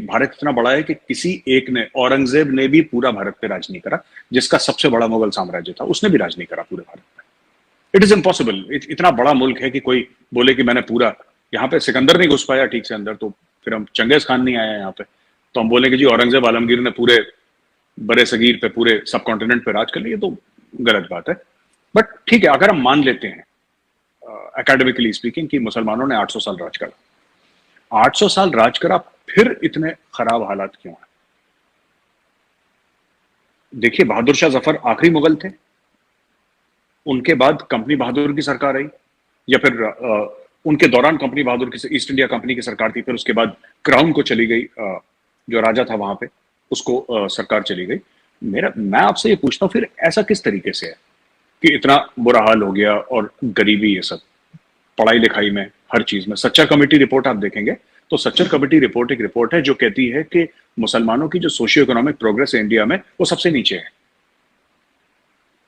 भारत इतना बड़ा है कि किसी एक ने, औरंगजेब ने भी पूरा भारत पे राज नहीं करा, जिसका सबसे बड़ा मुगल साम्राज्य था, उसने भी राज नहीं करा पूरे भारत पे। It is impossible. इतना बड़ा मुल्क है कि कोई बोले कि मैंने पूरा, यहाँ पे सिकंदर नहीं घुस पाया ठीक से अंदर, तो फिर हम, चंगेज खान नहीं आया यहाँ पे, तो हम बोले कि जी औरंगजेब आलमगीर ने पूरे बड़े सगीर पे, पूरे सब कॉन्टिनेंट पे राज कर लिया, तो गलत बात है। बट ठीक है, अगर हम मान लेते हैं एकेडमिकली स्पीकिंग कि मुसलमानों ने 800 साल राज करा, 800 साल राज करा, फिर इतने खराब हालात क्यों है? देखिए, बहादुर शाह जफर आखिरी मुगल थे, उनके बाद कंपनी बहादुर की सरकार आई, या फिर उनके दौरान कंपनी बहादुर की, ईस्ट इंडिया कंपनी की सरकार थी, फिर उसके बाद क्राउन को चली गई, जो राजा था वहां पे उसको सरकार चली गई। मैं आपसे ये पूछता हूं, फिर ऐसा किस तरीके से है कि इतना बुरा हाल हो गया, और गरीबी, ये सब, पढ़ाई लिखाई में, हर चीज में। सच्चर कमेटी रिपोर्ट आप देखेंगे तो सच्चर कमेटी रिपोर्ट एक रिपोर्ट है जो कहती है कि मुसलमानों की जो सोशियो इकोनॉमिक प्रोग्रेस है इंडिया में, वो सबसे नीचे है।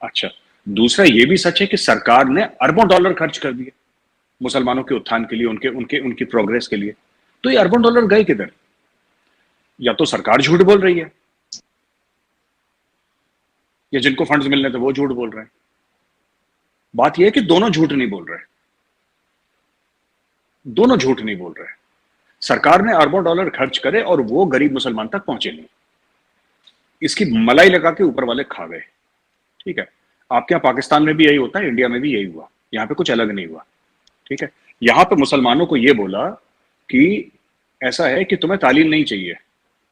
अच्छा, दूसरा ये भी सच है कि सरकार ने अरबों डॉलर खर्च कर दिए मुसलमानों के उत्थान के लिए, उनके उनके उनकी प्रोग्रेस के लिए। तो ये अरबों डॉलर गए किधर? या तो सरकार झूठ बोल रही है, या जिनको फंड्स मिलने थे वो झूठ बोल रहे हैं। बात यह है कि दोनों झूठ नहीं बोल रहे, दोनों झूठ नहीं बोल रहे। सरकार ने अरबों डॉलर खर्च करे और वो गरीब मुसलमान तक पहुंचे नहीं, इसकी मलाई लगा के ऊपर वाले खा गए। ठीक है, आपके यहाँ पाकिस्तान में भी यही होता है, इंडिया में भी यही हुआ, यहाँ पे कुछ अलग नहीं हुआ। ठीक है, यहाँ पे मुसलमानों को ये बोला कि ऐसा है कि तुम्हें तालीम नहीं चाहिए,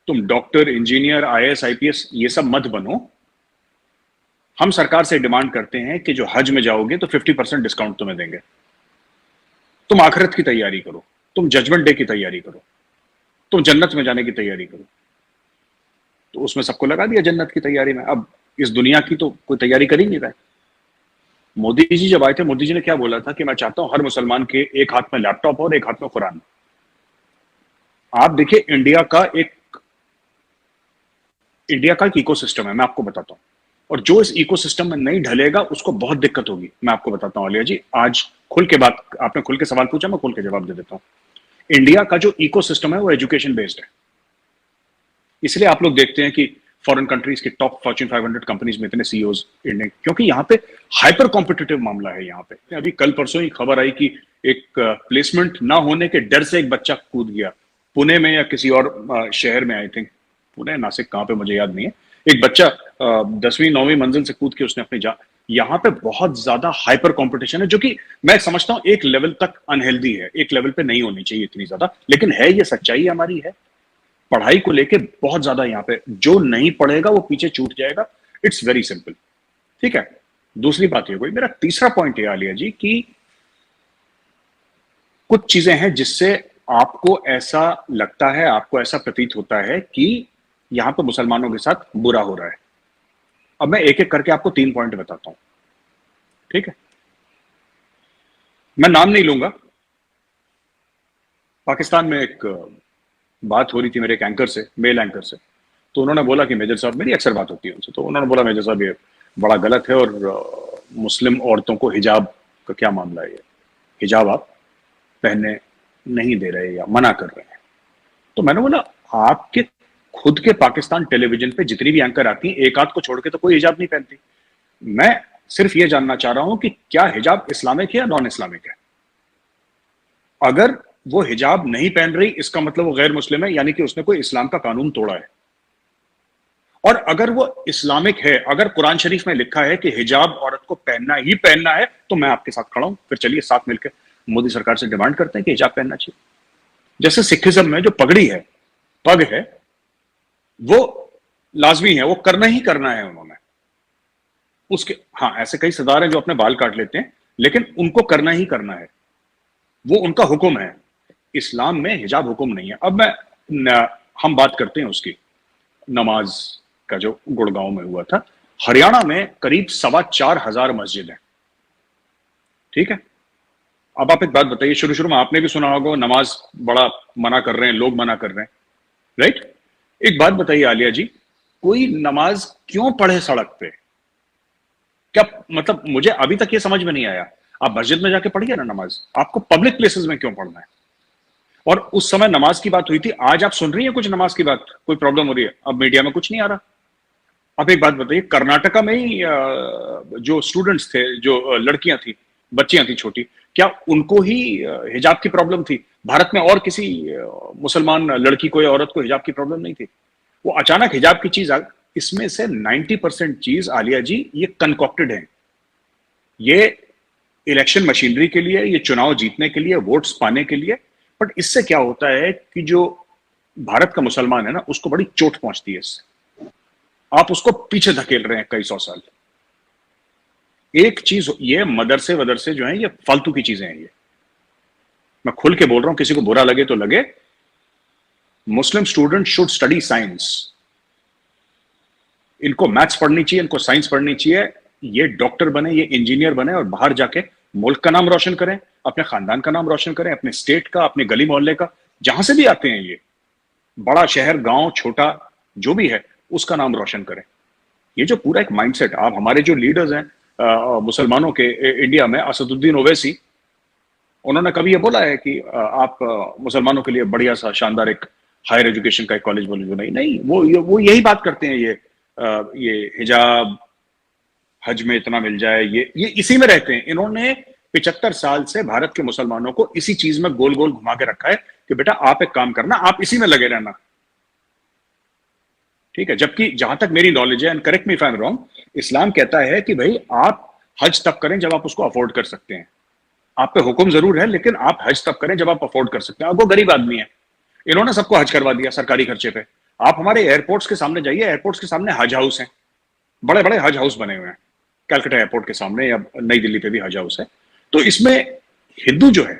तुम डॉक्टर, इंजीनियर, आईएएस, आईपीएस ये सब मत बनो, हम सरकार से डिमांड करते हैं कि जो हज में जाओगे तो 50% डिस्काउंट तुम्हें देंगे, तुम आखिरत की तैयारी करो, तुम जजमेंट डे की तैयारी करो, तुम जन्नत में जाने की तैयारी करो। तो उसमें सबको लगा दिया जन्नत की तैयारी में। अब इस दुनिया की तो कोई तैयारी कर ही नहीं रहा है। मोदी जी जब आए थे, मोदी जी ने क्या बोला था कि मैं चाहता हूं हर मुसलमान के एक हाथ में लैपटॉप और एक हाथ में कुरान। आप देखिए, इंडिया का एक इकोसिस्टम है, मैं आपको बताता हूं, और जो इस इकोसिस्टम में नहीं ढलेगा उसको बहुत दिक्कत होगी। मैं आपको बताता हूं आलिया जी, आज खुल के बात, आपने खुल के सवाल पूछा, मैं खुल के जवाब दे देता हूं। इंडिया का जो इकोसिस्टम है वो एजुकेशन बेस्ड है। इसलिए आप लोग देखते हैं कि फॉरेन कंट्रीज की टॉप फॉर्च्यून 500 कंपनीज में इतने सीईओज इंडियन, क्योंकि यहाँ पे हाइपर कॉम्पिटिटिव मामला है। यहाँ पे अभी कल परसों ही खबर आई कि एक प्लेसमेंट ना होने के डर से एक बच्चा कूद गया, पुणे में या किसी और शहर में, आई थिंक पुणे, नासिक, कहाँ पे मुझे याद नहीं है। एक बच्चा 10वीं 9वीं मंजिल से कूद के उसने अपनी यहाँ पे बहुत ज्यादा हाइपर कंपटीशन है, जो कि मैं समझता हूं एक लेवल तक अनहेल्दी है, एक लेवल पे नहीं होनी चाहिए इतनी ज्यादा, लेकिन है, ये सच्चाई हमारी है। पढ़ाई को लेके बहुत ज्यादा यहाँ पे, जो नहीं पढ़ेगा वो पीछे छूट जाएगा। It's very simple. ठीक है, दूसरी बात ये कोई, मेरा तीसरा पॉइंट ये आलिया जी कि कुछ चीजें हैं जिससे आपको ऐसा लगता है, आपको ऐसा प्रतीत होता है कि यहां पर मुसलमानों के साथ बुरा हो रहा है। अब मैं एक एक करके आपको 3 पॉइंट बताता हूं। ठीक है, मैं नाम नहीं लूंगा। पाकिस्तान में एक बात हो रही थी मेरे एक एंकर से, मेल एंकर से, तो उन्होंने बोला कि मेजर साहब, मेरी अक्सर बात होती है उनसे, तो उन्होंने बोला मेजर साहब ये बड़ा गलत है, और मुस्लिम औरतों को हिजाब का क्या मामला है, ये हिजाब आप पहनने नहीं दे रहे या मना कर रहे हैं। तो मैंने बोला, आपके खुद के पाकिस्तान टेलीविजन पे जितनी भी एंकर आती हैं, एक आध को छोड़ के तो कोई हिजाब नहीं पहनती। मैं सिर्फ ये जानना चाह रहा हूं कि क्या हिजाब इस्लामिक है या नॉन इस्लामिक है? अगर वो हिजाब नहीं पहन रही, इसका मतलब वो गैर मुस्लिम है, यानी कि उसने कोई इस्लाम का कानून तोड़ा है। और अगर वो इस्लामिक है, अगर कुरान शरीफ में लिखा है कि हिजाब औरत को पहनना ही पहनना है, तो मैं आपके साथ खड़ा हूं। फिर चलिए साथ मिलकर मोदी सरकार से डिमांड करते हैं कि हिजाब पहनना चाहिए। जैसे सिखिज्म में जो पगड़ी है, पग है, वो लाजमी है, वो करना ही करना है उन्होंने। उसके, हाँ, ऐसे कई सरदार हैं जो अपने बाल काट लेते हैं, लेकिन उनको करना ही करना है, वो उनका हुक्म है। इस्लाम में हिजाब हुक्म नहीं है। अब हम बात करते हैं उसकी, नमाज का जो गुड़गांव में हुआ था। हरियाणा में करीब 4,2500 मस्जिद है। ठीक है, अब आप एक बात बताइए, शुरू शुरू में आपने भी सुना होगा नमाज बड़ा मना कर रहे हैं, लोग मना कर रहे हैं, राइट? एक बात बताइए आलिया जी, कोई नमाज क्यों पढ़े सड़क पे? क्या मतलब, मुझे अभी तक ये समझ में नहीं आया। आप मस्जिद में जाके पढ़िए ना नमाज, आपको पब्लिक प्लेसेस में क्यों पढ़ना है? और उस समय नमाज की बात हुई थी। आज आप सुन रही हैं कुछ नमाज की बात, कोई प्रॉब्लम हो रही है? अब मीडिया में कुछ नहीं आ रहा। अब एक बात बताइए, कर्नाटका में ही जो स्टूडेंट्स थे, जो लड़कियां थी, बच्चियां थी छोटी, क्या उनको ही हिजाब की प्रॉब्लम थी? भारत में और किसी मुसलमान लड़की को या औरत को हिजाब की प्रॉब्लम नहीं थी? वो अचानक हिजाब की चीज इसमें से 90% चीज, आलिया जी, ये कंकॉक्टेड है। ये इलेक्शन मशीनरी के लिए, ये चुनाव जीतने के लिए, वोट्स पाने के लिए। बट इससे क्या होता है कि जो भारत का मुसलमान है ना, उसको बड़ी चोट पहुंचती है इससे। आप उसको पीछे धकेल रहे हैं कई सौ साल। एक चीज, ये मदरसे वदरसे जो हैं, ये फालतू की चीजें हैं। ये मैं खुल के बोल रहा हूं, किसी को बुरा लगे तो लगे। मुस्लिम स्टूडेंट शुड स्टडी साइंस। इनको मैथ्स पढ़नी चाहिए, इनको साइंस पढ़नी चाहिए। ये डॉक्टर बने, ये इंजीनियर बने और बाहर जाके मुल्क का नाम रोशन करें, अपने खानदान का नाम रोशन करें, अपने स्टेट का, अपने गली मोहल्ले का, जहां से भी आते हैं ये, बड़ा शहर, गांव, छोटा, जो भी है, उसका नाम रोशन करें। ये जो पूरा एक माइंडसेट, आप हमारे जो लीडर्स हैं मुसलमानों के इंडिया में, असदुद्दीन ओवैसी, उन्होंने कभी ये बोला है कि आप मुसलमानों के लिए बढ़िया सा शानदार एक हायर एजुकेशन का एक कॉलेज बोले? नहीं नहीं, वो यही बात करते हैं। ये हिजाब, हज में इतना मिल जाए, ये इसी में रहते हैं। इन्होंने 75 साल से भारत के मुसलमानों को इसी चीज में गोल गोल घुमा के रखा है कि बेटा आप एक काम करना, आप इसी में लगे रहना। ठीक है? जबकि जहां तक मेरी नॉलेज है, and correct me if I am wrong, इस्लाम कहता है कि भाई आप हज तब करें जब आप उसको अफोर्ड कर सकते हैं। आप पे हुक्म जरूर है, लेकिन आप हज तब करें जब आप अफोर्ड कर सकते हैं। अब वो गरीब आदमी है, इन्होंने सबको हज करवा दिया सरकारी खर्चे पे। आप हमारे एयरपोर्ट्स के सामने जाइए, एयरपोर्ट्स के सामने हज हाउस हैं, बड़े बड़े हज हाउस बने हुए हैं। कैलकाटा एयरपोर्ट के सामने या नई दिल्ली पे भी हज हाउस है। तो इसमें हिंदू जो है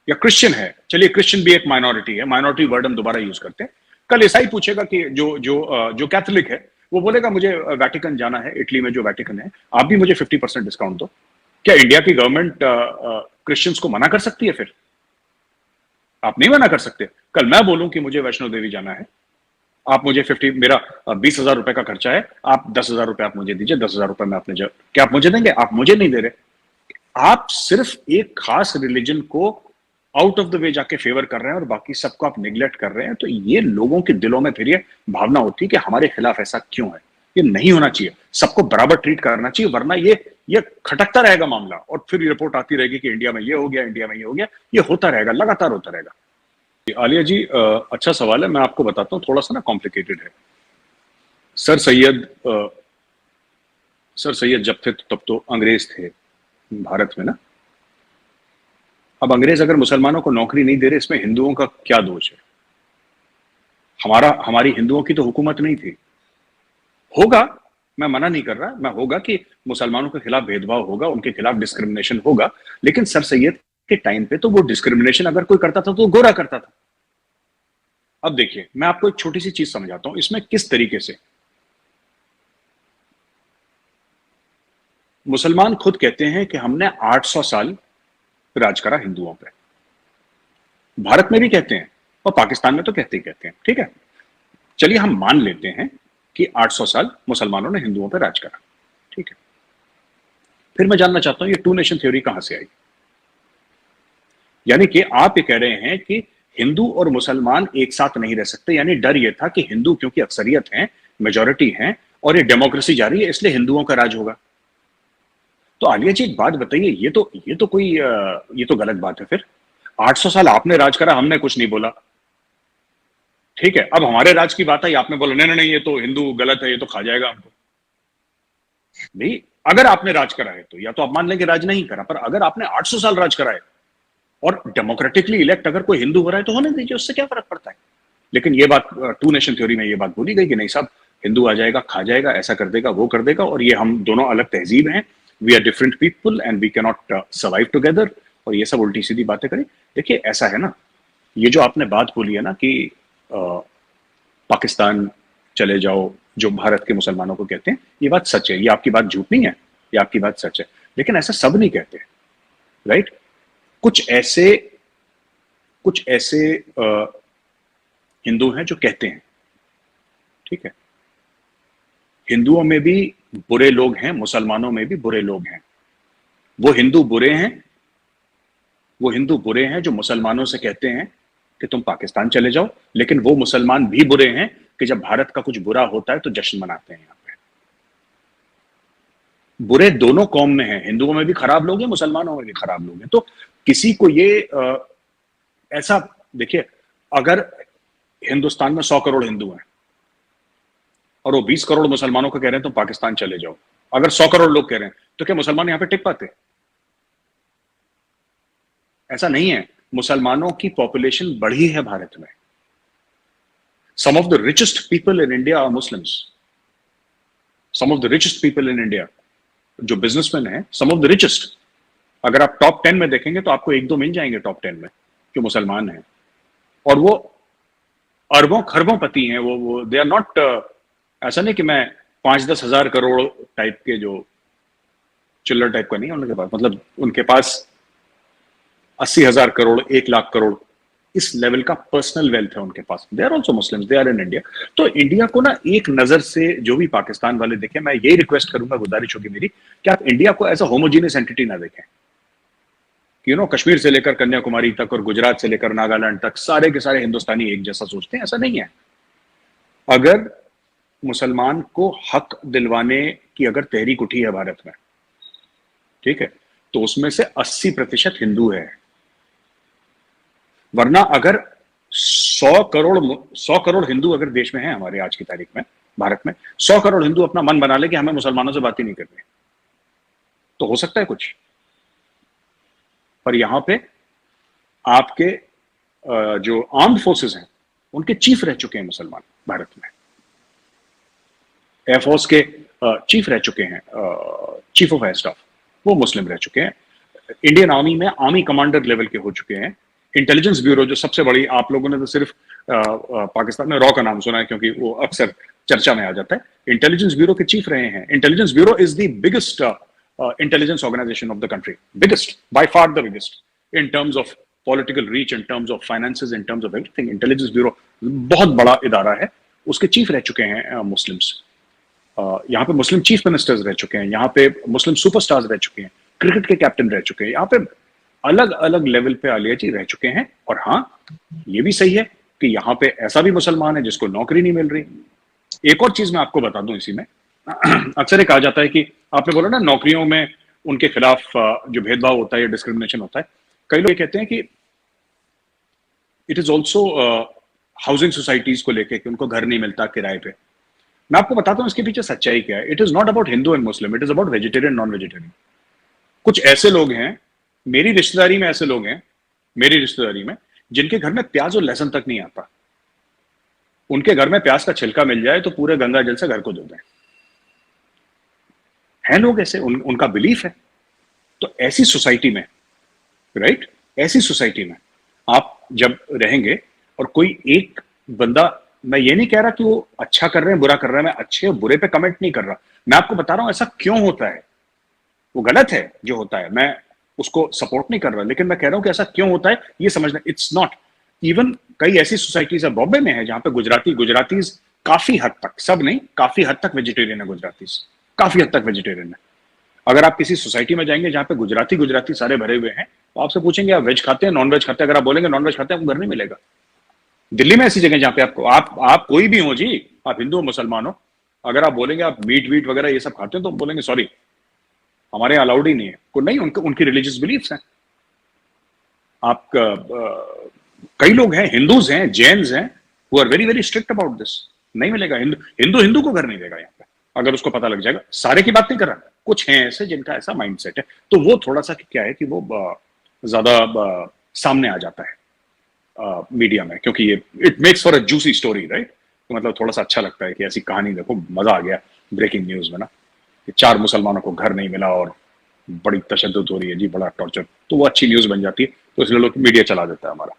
या क्रिश्चियन है, चलिए क्रिश्चियन भी एक माइनॉरिटी है, माइनॉरिटी वर्ड हम दोबारा यूज करते हैं। कल ईसाई पूछेगा कि जो कैथोलिक है, वो बोलेगा मुझे वेटिकन जाना है, इटली में जो वेटिकन है, आप भी मुझे 50% डिस्काउंट दो। क्या इंडिया की गवर्नमेंट क्रिश्चियंस को मना कर सकती है? फिर आप नहीं मना कर सकते। कल मैं बोलूं कि मुझे वैष्णो देवी जाना है, आप मुझे 50, मेरा 20,000 रुपए का खर्चा है, आप 10,000 रुपए आप मुझे दीजिए, 10,000 रुपए मैं अपने क्या आप मुझे देंगे? आप मुझे नहीं दे रहे। आप सिर्फ एक खास रिलीजन को आउट ऑफ द वे जाके फेवर कर रहे हैं और बाकी सबको आप निग्लेक्ट कर रहे हैं। तो ये लोगों के दिलों में फिर ये भावना होती है कि हमारे खिलाफ ऐसा क्यों है। ये नहीं होना चाहिए, सबको बराबर ट्रीट करना चाहिए, वरना ये खटकता रहेगा मामला, और फिर रिपोर्ट आती रहेगी कि इंडिया में ये हो गया, इंडिया में ये हो गया। ये होता रहेगा, लगातार होता रहेगा। आलिया जी, अच्छा सवाल है, मैं आपको बताता हूँ, थोड़ा सा ना कॉम्प्लिकेटेड है। सर सैयद जब थे तब तो अंग्रेज थे भारत में ना। अब अंग्रेज अगर मुसलमानों को नौकरी नहीं दे रहे, इसमें हिंदुओं का क्या दोष है? हमारी हिंदुओं की तो हुकूमत नहीं थी। होगा, मैं मना नहीं कर रहा, मैं होगा कि मुसलमानों के खिलाफ भेदभाव होगा, उनके खिलाफ डिस्क्रिमिनेशन होगा, लेकिन सर सैयद के टाइम पे तो वो डिस्क्रिमिनेशन अगर कोई करता था तो गोरा करता था। अब देखिए, मैं आपको एक छोटी सी चीज समझाता हूं इसमें किस तरीके से मुसलमान खुद कहते हैं कि हमने 800 साल राज करा हिंदुओं पे। भारत में भी कहते हैं और पाकिस्तान में तो कहते ही कहते हैं। ठीक है, चलिए हम मान लेते हैं कि 800 साल मुसलमानों ने हिंदुओं पर राज करा। ठीक है, फिर मैं जानना चाहता हूं ये टू नेशन थ्योरी कहां से आई? यानी कि आप ये कह रहे हैं कि हिंदू और मुसलमान एक साथ नहीं रह सकते, यानी डर ये था कि हिंदू क्योंकि अक्सरियत हैं, मेजॉरिटी हैं, और ये डेमोक्रेसी जा रही है, इसलिए हिंदुओं का राज होगा। तो आलिया जी एक बात बताइए, ये तो गलत बात है। फिर 800 साल आपने राज करा, हमने कुछ नहीं बोला। ठीक है, अब हमारे राज की बात आई, आपने बोला नहीं नहीं नहीं, ये तो हिंदू गलत है, ये तो खा जाएगा हमको। नहीं, अगर आपने राज करा है तो या तो आप मान लेंगे राज नहीं करा, पर अगर आपने 800 साल राज करा है और डेमोक्रेटिकली इलेक्ट अगर कोई हिंदू हो रहा है तो होने दीजिए, उससे क्या फर्क पड़ता है। लेकिन ये बात टू नेशन थ्योरी में ये बात बोली गई कि नहीं साहब, हिंदू आ जाएगा, खा जाएगा, ऐसा कर देगा, वो कर देगा, और ये हम दोनों अलग तहजीब हैं, we are different people and we can not survive together, और ये सब उल्टी सीधी बातें करें। देखिए ऐसा है ना, ये जो आपने बात बोली है ना कि पाकिस्तान चले जाओ, जो भारत के मुसलमानों को कहते हैं, ये बात सच है, ये आपकी बात झूठ नहीं है, ये आपकी बात सच है। लेकिन ऐसा सब नहीं कहते, राइट? कुछ ऐसे हिंदू हैं जो कहते हैं। ठीक है, हिंदुओं में भी बुरे लोग हैं, मुसलमानों में भी बुरे लोग हैं। वो हिंदू बुरे हैं, वो हिंदू बुरे हैं जो मुसलमानों से कहते हैं कि तुम पाकिस्तान चले जाओ, लेकिन वो मुसलमान भी बुरे हैं कि जब भारत का कुछ बुरा होता है तो जश्न मनाते हैं। यहाँ पे बुरे दोनों कौम में हैं, हिंदुओं में भी खराब लोग हैं, मुसलमानों में भी खराब लोग हैं। तो किसी को ये ऐसा देखिए, अगर हिंदुस्तान में 100 करोड़ हिंदू हैं और वो 20 करोड़ मुसलमानों को कह रहे हैं तुम पाकिस्तान चले जाओ, अगर 100 करोड़ लोग कह रहे हैं तो क्या मुसलमान यहां पे टिक पाते? ऐसा नहीं है। मुसलमानों की पॉपुलेशन बढ़ी है भारत में। Some of the richest people in India are Muslims. Some of the richest people in India जो बिजनेसमैन है, सम ऑफ द रिचेस्ट, अगर आप टॉप 10 में देखेंगे तो आपको एक दो मिल जाएंगे टॉप 10 में जो मुसलमान हैं, और वो अरबों खरबों पति हैं। वो दे आर नॉट, ऐसा नहीं कि मैं 5-10 हजार करोड़ टाइप के जो चिल्लर टाइप का नहीं है उनके पास, मतलब उनके पास 80,000 करोड़, 1 लाख करोड़, इस लेवल का पर्सनल वेल्थ है उनके पास। They are also Muslims, they are in India. तो इंडिया को ना एक नजर से जो भी पाकिस्तान वाले देखें, मैं यही रिक्वेस्ट करूंगा, गुजारिश होगी मेरी, कि आप इंडिया को एज अ होमोजीनियस एंटिटी ना देखें। कश्मीर से लेकर कन्याकुमारी तक और गुजरात से लेकर नागालैंड तक सारे के सारे हिंदुस्तानी एक जैसा सोचते हैं, ऐसा नहीं है। अगर मुसलमान को हक दिलवाने की अगर तहरीक उठी है भारत में, ठीक है, तो उसमें से 80% हिंदू है। वरना अगर 100 करोड़ हिंदू अगर देश में है हमारे आज की तारीख में, भारत में 100 करोड़ हिंदू अपना मन बना ले कि हमें मुसलमानों से बात ही नहीं करनी, तो हो सकता है कुछ। पर यहां पे आपके जो आर्म्ड फोर्सेस हैं उनके चीफ रह चुके हैं मुसलमान भारत में। एयरफोर्स के चीफ रह चुके हैं, चीफ ऑफ एयर स्टाफ, वो मुस्लिम रह चुके हैं। इंडियन आर्मी में आर्मी कमांडर लेवल के हो चुके हैं। इंटेलिजेंस ब्यूरो जो सबसे बड़ी, आप लोगों ने तो सिर्फ पाकिस्तान में रॉ का नाम सुना है क्योंकि वो अक्सर चर्चा में आ जाता है। इंटेलिजेंस ब्यूरो के चीफ रहे हैं। Intelligence bureau is the biggest intelligence organization of the country, biggest, by far the biggest, in terms of political reach, in terms of finances, in terms of everything. Intelligence Bureau बहुत बड़ा इदारा है, उसके chief रह चुके हैं Muslims. यहाँ पे मुस्लिम चीफ मिनिस्टर्स रह चुके हैं, यहाँ पे मुस्लिम सुपरस्टार्स रह चुके हैं, क्रिकेट के कैप्टन रह चुके हैं, यहाँ पे अलग अलग लेवल पे आलिया जी रह चुके हैं। और हाँ, ये भी सही है कि यहाँ पे ऐसा भी मुसलमान है जिसको नौकरी नहीं मिल रही। एक और चीज मैं आपको बता दूं इसी में, अक्सर ये कहा जाता है कि आपने बोला ना नौकरियों में उनके खिलाफ जो भेदभाव होता है या डिस्क्रिमिनेशन होता है, कई लोग ये कहते हैं कि it is also housing societies को लेके कि उनको घर नहीं मिलता किराए पे। मैं आपको बताता हूं इसके पीछे सच्चाई क्या है। It is not about Hindu and Muslim, it is about vegetarian non vegetarian. कुछ ऐसे लोग हैं, मेरी रिश्तेदारी में ऐसे लोग हैं, मेरी रिश्तेदारी में, जिनके घर में प्याज और लहसुन तक नहीं आता। उनके घर में प्याज का छिलका मिल जाए तो पूरे गंगा जल से घर को धो दें। हैं लोग ऐसे, उनका बिलीफ है। तो ऐसी सोसाइटी में, राइट, ऐसी सोसाइटी में आप जब रहेंगे और कोई एक बंदा, मैं ये नहीं कह रहा कि वो अच्छा कर रहे हैं बुरा कर रहे हैं, मैं अच्छे और बुरे पे कमेंट नहीं कर रहा, मैं आपको बता रहा हूं ऐसा क्यों होता है। वो गलत है जो होता है, मैं उसको सपोर्ट नहीं कर रहा, लेकिन मैं कह रहा हूं कि ऐसा क्यों होता है ये समझना। इट्स नॉट इवन, कई ऐसी सोसाइटीज है, बॉम्बे में है, जहां पे गुजरातीज काफी हद तक, सब नहीं, काफी हद तक वेजिटेरियन है। गुजरातीज काफी हद तक वेजिटेरियन है। अगर आप किसी सोसाइटी में जाएंगे जहां पे गुजराती सारे भरे हुए हैं, तो आपसे पूछेंगे आप वेज खाते हैं नॉन वेज खाते हैं, अगर आप बोलेंगे नॉन वेज खाते हैं, आपको घर नहीं मिलेगा। दिल्ली में ऐसी जगह जहां पे आपको, आप कोई भी हो जी, आप हिंदू हो मुसलमान हो, अगर आप बोलेंगे आप मीट वीट वगैरह ये सब खाते हैं, तो बोलेंगे सॉरी हमारे यहाँ अलाउड ही नहीं है। को नहीं, उनकी रिलीजियस बिलीफ्स हैं। आप कई लोग हैं, हिंदूज हैं, जैन्स हैं, who are very very strict about this. नहीं मिलेगा, हिंदू को घर नहीं देगा यहाँ पे, अगर उसको पता लग जाएगा। सारे की बात नहीं कर रहा, कुछ हैं ऐसे जिनका ऐसा माइंडसेट है, तो वो थोड़ा सा क्या है कि वो ज्यादा सामने आ जाता है मीडिया में, क्योंकि ये it makes for a juicy story, right. तो मतलब थोड़ा सा अच्छा लगता है कि ऐसी कहानी देखो, मजा आ गया ब्रेकिंग न्यूज में ना, कि 4 मुसलमानों को घर नहीं मिला और बड़ी तशद्दुद हो रही है जी, बड़ा टॉर्चर, तो वो अच्छी न्यूज बन जाती है, तो इसलिए लोग मीडिया चला देता है हमारा।